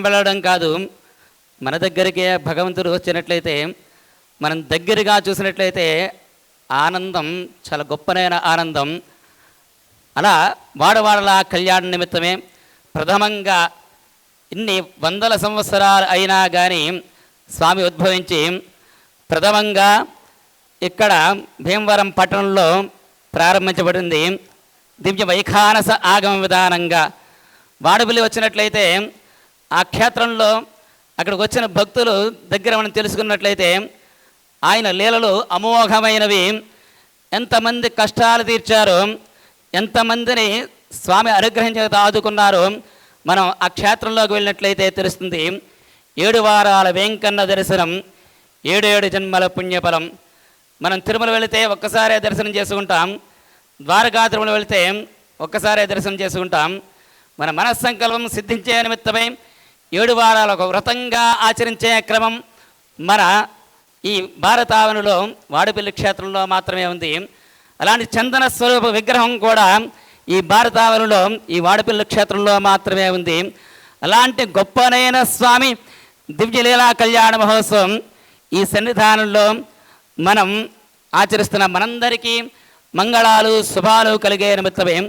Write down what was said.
వెళ్ళడం కాదు, మన దగ్గరికి భగవంతుడు వచ్చినట్లయితే మనం దగ్గరగా చూసినట్లయితే ఆనందం చాలా గొప్పనైన ఆనందం. అలా వాడవాడల కళ్యాణ నిమిత్తమే ప్రథమంగా ఇన్ని వందల సంవత్సరాలు అయినా కానీ స్వామి ఉద్భవించి ప్రథమంగా ఇక్కడ భీమవరం పట్టణంలో ప్రారంభించబడింది. దివ్య వైఖానస ఆగమ విధానంగా వాడబిల్లి వచ్చినట్లయితే ఆ క్షేత్రంలో అక్కడికి వచ్చిన భక్తులు దగ్గర మనం తెలుసుకున్నట్లయితే ఆయన లీలలు అమోఘమైనవి. ఎంతమంది కష్టాలు తీర్చారో, ఎంతమందిని స్వామి అనుగ్రహించేత ఆదుకున్నారో మనం ఆ క్షేత్రంలోకి వెళ్ళినట్లయితే తెలుస్తుంది. 7 వారాల వెంకన్న దర్శనం, 7 జన్మల పుణ్యఫలం. మనం తిరుమల వెళితే ఒక్కసారే దర్శనం చేసుకుంటాం, ద్వారకా తిరుమల వెళితే ఒక్కసారే దర్శనం చేసుకుంటాం. మన మనస్సంకల్పం సిద్ధించే నిమిత్తమై 7 వారాలు ఒక వ్రతంగా ఆచరించే క్రమం మన ఈ భారతావనిలో వాడపల్లి క్షేత్రంలో మాత్రమే ఉంది. అలాంటి చందన స్వరూప విగ్రహం కూడా ఈ భారతావనిలో ఈ వాడపల్లి క్షేత్రంలో మాత్రమే ఉంది. అలాంటి గొప్పనైన స్వామి దివ్యలీలా కళ్యాణ మహోత్సవం ఈ సన్నిధానంలో మనం ఆచరిస్తున్న మనందరికీ మంగళాలు శుభాలు కలిగే నిమిత్తమే